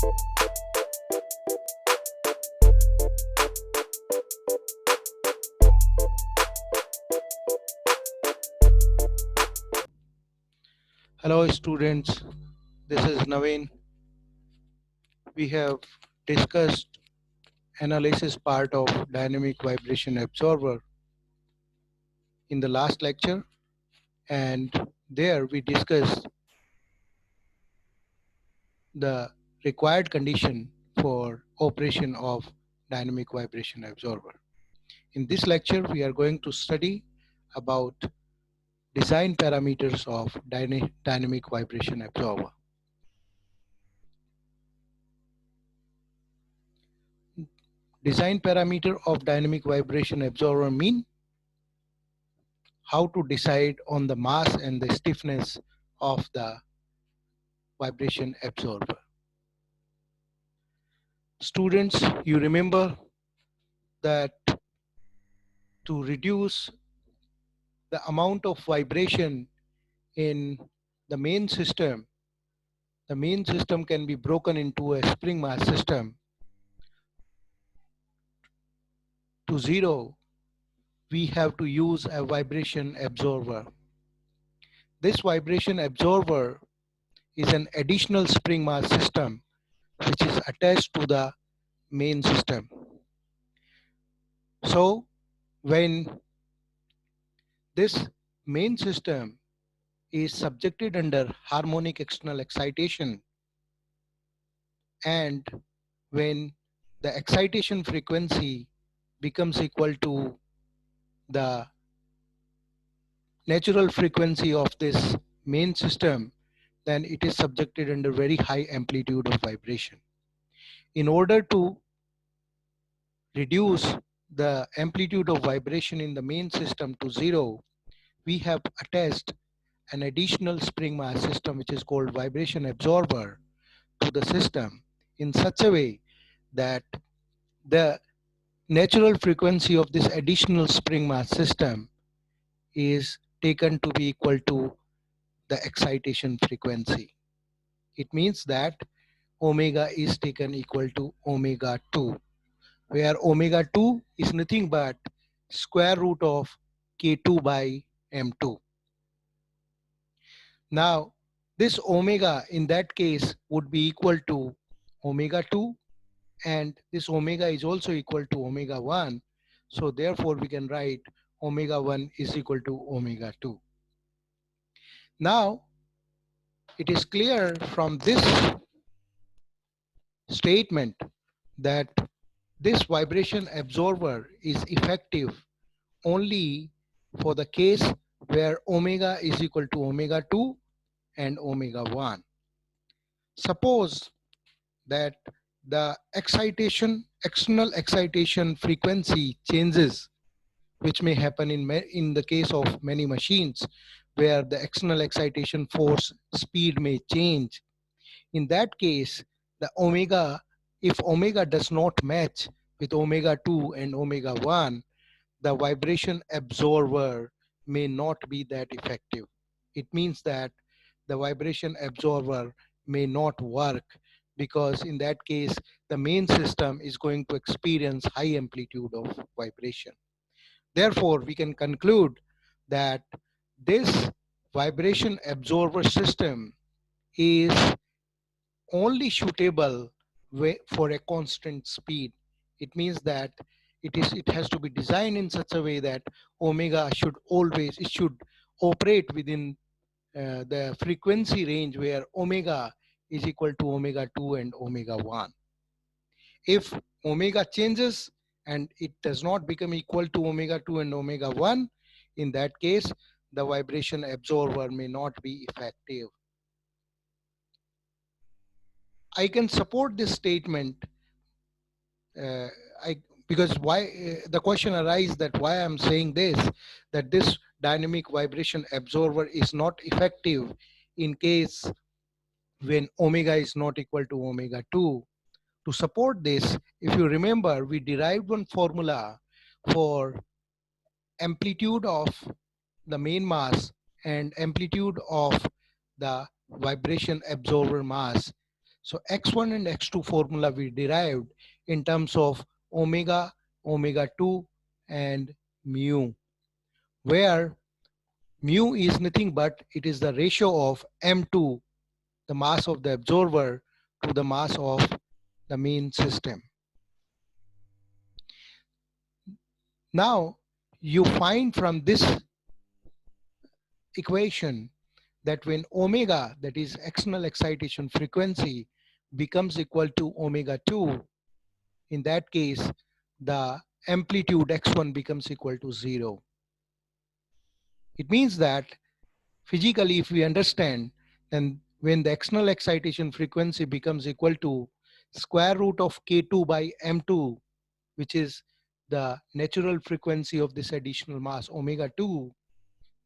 Hello students, this is Naveen. We have discussed analysis part of dynamic vibration absorber in the last lecture, and there we discussed the required condition for operation of dynamic vibration absorber. In this lecture we are going to study about design parameters of dynamic vibration absorber. Design parameter of dynamic vibration absorber mean how to decide on the mass and the stiffness of the vibration absorber. Students, you remember that to reduce the amount of vibration in the main system can be broken into a spring mass system to zero. We have to use a vibration absorber. This vibration absorber is an additional spring mass system which is attached to the main system. So when this main system is subjected under harmonic external excitation, and when the excitation frequency becomes equal to the natural frequency of this main system, then it is subjected under very high amplitude of vibration. In order to reduce the amplitude of vibration in the main system to zero, we have attached an additional spring mass system which is called vibration absorber to the system in such a way that the natural frequency of this additional spring mass system is taken to be equal to the excitation frequency. It means that omega is taken equal to omega 2, where omega 2 is nothing but square root of k2 by m2. Now, this omega in that case would be equal to omega 2, and this omega is also equal to omega 1. So therefore we can write omega 1 is equal to omega 2. Now it is clear from this statement that this vibration absorber is effective only for the case where omega is equal to omega 2 and omega 1. Suppose that the external excitation frequency changes, which may happen in the case of many machines where the external excitation force speed may change. In that case, the omega, if omega does not match with omega 2 and omega 1, the vibration absorber may not be that effective. It means that the vibration absorber may not work, because in that case the main system is going to experience high amplitude of vibration. Therefore, we can conclude that this vibration absorber system is only suitable for a constant speed. It means that it has to be designed in such a way that omega should always, it should operate within the frequency range where omega is equal to omega 2 and omega 1. If omega changes and it does not become equal to omega 2 and omega 1, in that case the vibration absorber may not be effective. I can support this statement uh, I, because why the question arises that why I'm saying this, that this dynamic vibration absorber is not effective in case when omega is not equal to omega 2. To support this, if you remember, we derived one formula for amplitude of the main mass and amplitude of the vibration absorber mass. So x1 and x2 formula we derived in terms of omega, omega 2 and mu, where mu is nothing but it is the ratio of m2, the mass of the absorber, to the mass of the main system. Now you find from this equation that when omega, that is external excitation frequency, becomes equal to omega 2, in that case the amplitude x1 becomes equal to 0. It means that physically, if we understand, then when the external excitation frequency becomes equal to square root of k2 by m2, which is the natural frequency of this additional mass omega 2,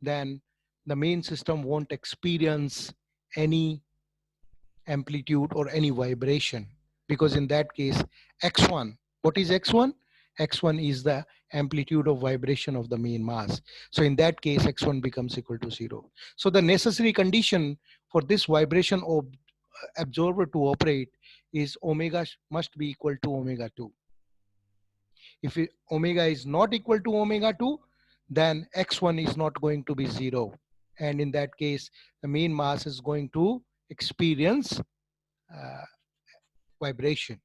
then the main system won't experience any amplitude or any vibration, because in that case x1, what is x1? X1 is the amplitude of vibration of the main mass. So in that case x1 becomes equal to 0. So the necessary condition for this vibration of absorber to operate is omega must be equal to omega 2. If omega is not equal to omega 2, then x1 is not going to be 0, and in that case the main mass is going to experience uh, vibration.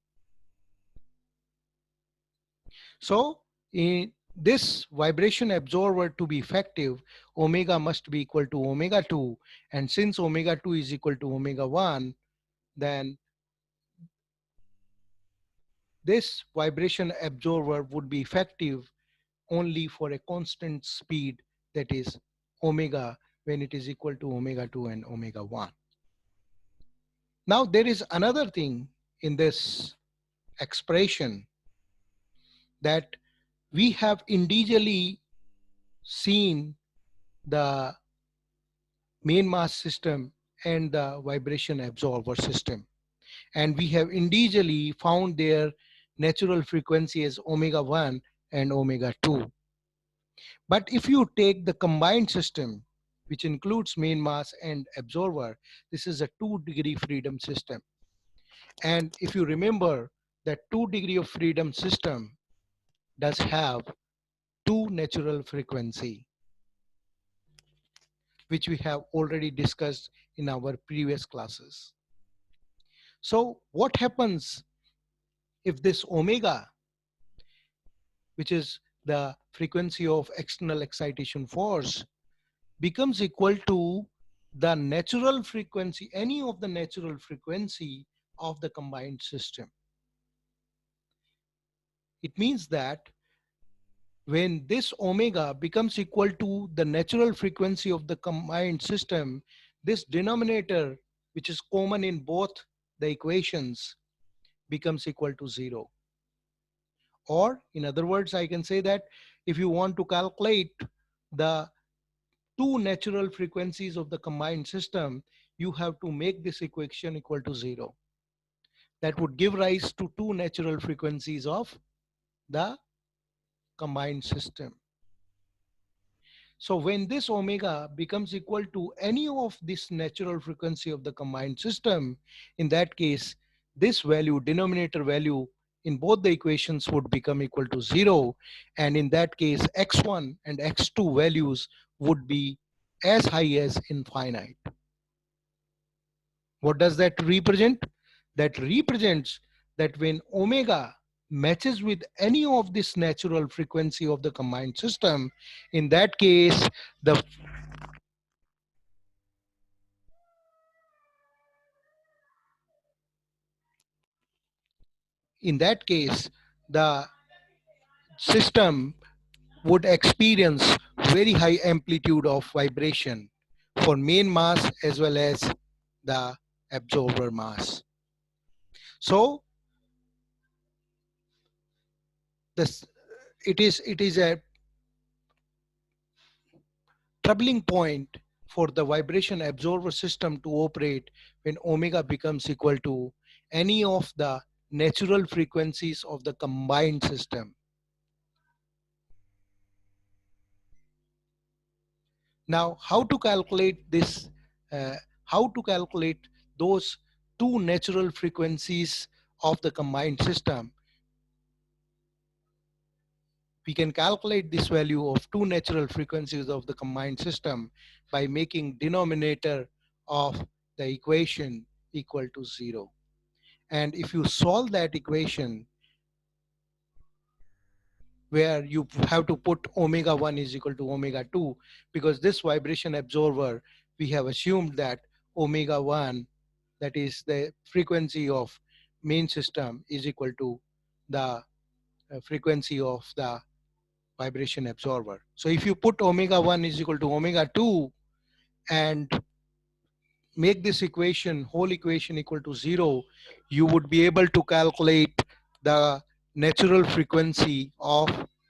So in this vibration absorber to be effective, omega must be equal to omega 2, and since omega 2 is equal to omega 1, then this vibration absorber would be effective only for a constant speed, that is omega, when it is equal to omega 2 and omega 1. Now there is another thing in this expression, that we have individually seen the main mass system and the vibration absorber system, and we have individually found their natural frequency as omega 1 and omega 2. But if you take the combined system, which includes main mass and absorber, this is a 2-degree freedom system. And if you remember, that 2 degree of freedom system does have two natural frequency, which we have already discussed in our previous classes. So what happens if this omega, which is the frequency of external excitation force, becomes equal to the natural frequency, any of the natural frequency of the combined system? It means that when this omega becomes equal to the natural frequency of the combined system, this denominator, which is common in both the equations, becomes equal to 0. Or in other words, I can say that if you want to calculate the two natural frequencies of the combined system, you have to make this equation equal to 0. That would give rise to two natural frequencies of the combined system. So when this omega becomes equal to any of this natural frequency of the combined system, in that case, this value, denominator value in both the equations would become equal to 0. And in that case, x1 and x2 values would be as high as infinite. What does that represent? That represents that when omega matches with any of this natural frequency of the combined system, in that case, the in that case, the system would experience very high amplitude of vibration for main mass as well as the absorber mass. So this it is a troubling point for the vibration absorber system to operate when omega becomes equal to any of the natural frequencies of the combined system. Now, how to calculate this? How to calculate those two natural frequencies of the combined system, we can calculate this value of two natural frequencies of the combined system by making denominator of the equation equal to 0. And if you solve that equation, where you have to put omega 1 is equal to omega 2, because this vibration absorber, we have assumed that omega 1, that is the frequency of main system, is equal to the frequency of the vibration absorber. So if you put omega 1 is equal to omega 2 and make this equation, whole equation, equal to 0, you would be able to calculate the natural frequency of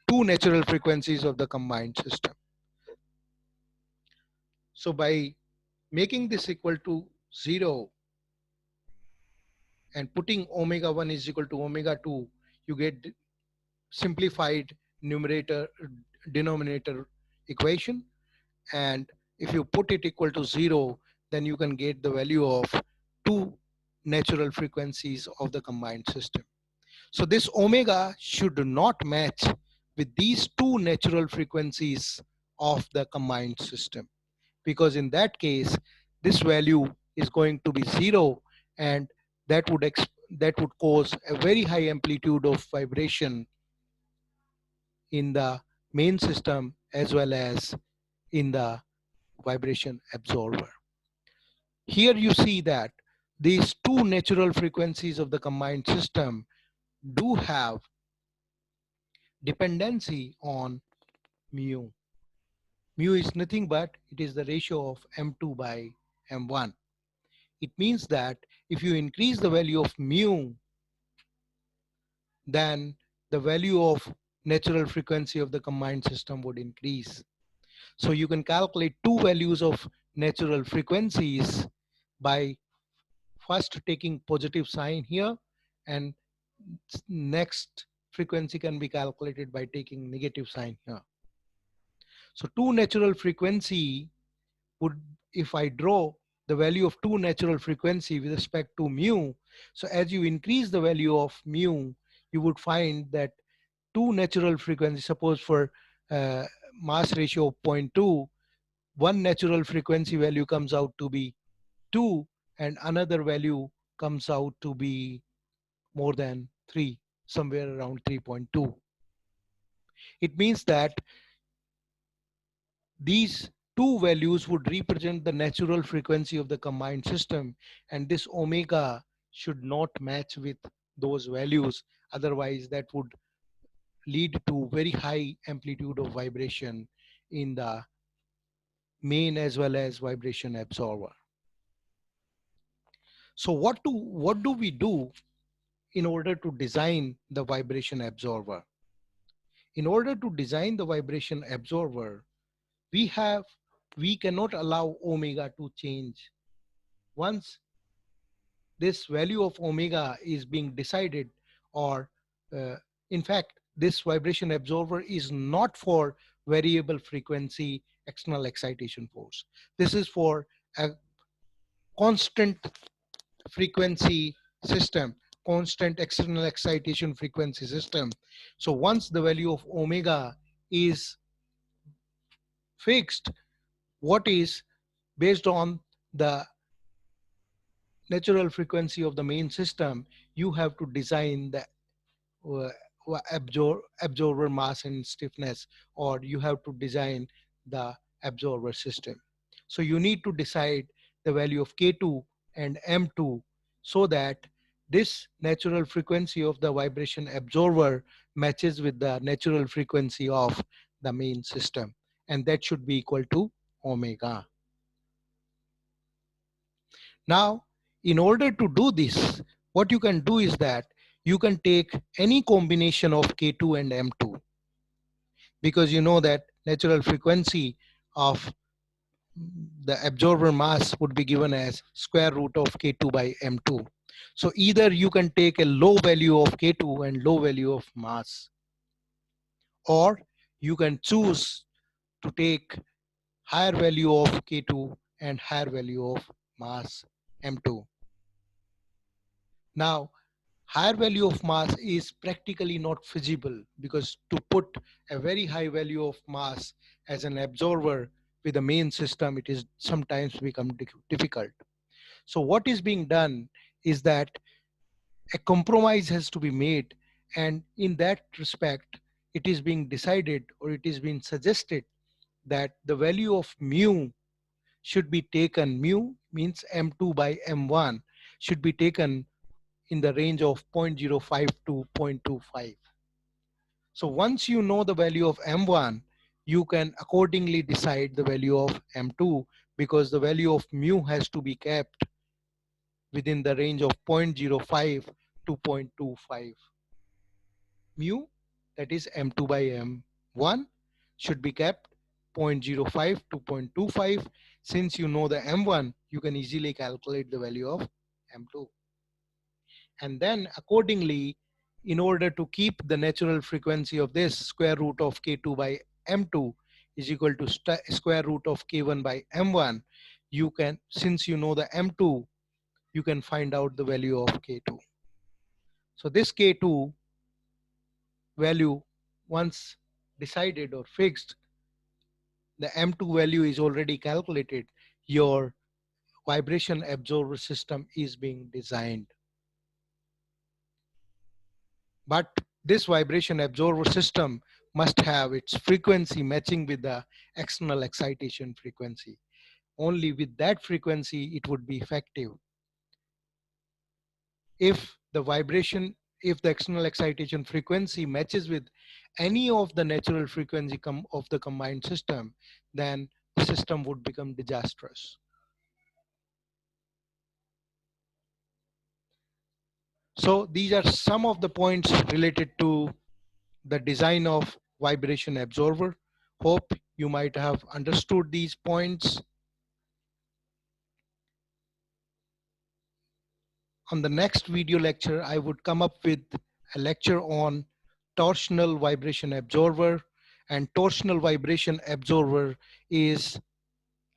two natural frequencies of the combined system. So by making this equal to 0 and putting omega 1 is equal to omega 2, you get simplified numerator denominator equation. And if you put it equal to 0, then you can get the value of two natural frequencies of the combined system. So this omega should not match with these two natural frequencies of the combined system, because in that case this value is going to be 0, and that would cause a very high amplitude of vibration in the main system as well as in the vibration absorber. Here you see that these two natural frequencies of the combined system do have dependency on mu. Mu is nothing but it is the ratio of M2 by M1. It means that if you increase the value of mu, then the value of natural frequency of the combined system would increase. So you can calculate two values of natural frequencies by first taking positive sign here, and next frequency can be calculated by taking negative sign here. So two natural frequency would, if I draw the value of two natural frequency with respect to mu, so as you increase the value of mu, you would find that two natural frequency, suppose for mass ratio of 0.2, one natural frequency value comes out to be 2 and another value comes out to be more than 3, somewhere around 3.2. It means that these two values would represent the natural frequency of the combined system, and this omega should not match with those values. Otherwise, that would lead to very high amplitude of vibration in the main as well as vibration absorber. So what do we do in order to design the vibration absorber? In order to design the vibration absorber, we cannot allow omega to change. Once this value of omega is being decided, or in fact this vibration absorber is not for variable frequency external excitation force. This is for a constant frequency system, constant external excitation frequency system. So once the value of omega is fixed, what is based on the natural frequency of the main system, you have to design the uh, absorber mass and stiffness, or you have to design the absorber system. So you need to decide the value of K2 and M2 so that this natural frequency of the vibration absorber matches with the natural frequency of the main system, and that should be equal to omega. Now, in order to do this, what you can do is that you can take any combination of K2 and M2, because you know that natural frequency of the absorber mass would be given as square root of K2 by M2. So either you can take a low value of K2 and low value of mass, or you can choose to take higher value of K2 and higher value of mass M2. Now, higher value of mass is practically not feasible because to put a very high value of mass as an absorber with the main system, it is sometimes become difficult. So what is being done is that a compromise has to be made, and in that respect, it is being decided or it is being suggested that the value of mu should be taken, mu means m2 by m1 should be taken in the range of 0.05 to 0.25. So once you know the value of m1, you can accordingly decide the value of m2, because the value of mu has to be kept within the range of 0.05 to 0.25. Mu, that is m2 by m1, should be kept 0.05 to 0.25. Since you know the m1, you can easily calculate the value of m2. And then accordingly, in order to keep the natural frequency of this, square root of k2 by m2 is equal to square root of k1 by m1, you can, since you know the m2, you can find out the value of k2. So this k2 value, once decided or fixed, the m2 value is already calculated, your vibration absorber system is being designed. But this vibration absorber system must have its frequency matching with the external excitation frequency. Only with that frequency it would be effective. If the vibration, if the external excitation frequency matches with any of the natural frequency of the combined system, then the system would become disastrous. So these are some of the points related to the design of vibration absorber. Hope you might have understood these points. On the next video lecture, I would come up with a lecture on torsional vibration absorber, and torsional vibration absorber is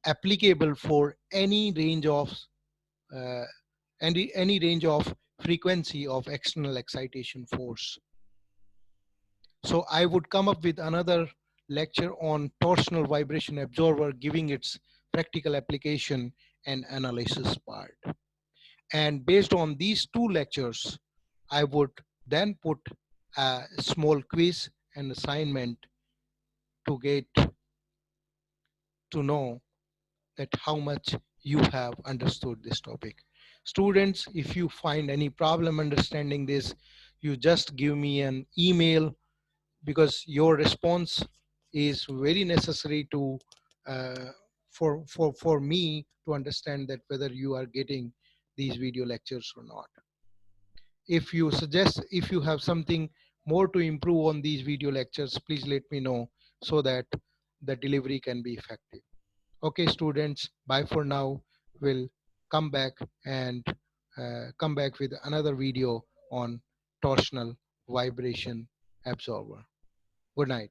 applicable for any range of uh, any range of frequency of external excitation force. So I would come up with another lecture on torsional vibration absorber, giving its practical application and analysis part. And based on these two lectures, I would then put a small quiz and assignment to get to know that how much you have understood this topic. Students, if you find any problem understanding this, you just give me an email, because your response is very necessary to uh, for me to understand that whether you are getting these video lectures or not. If you suggest, if you have something more to improve on these video lectures, please let me know so that the delivery can be effective. Okay, students, bye for now. We'll come back and come back with another video on torsional vibration absorber. Good night.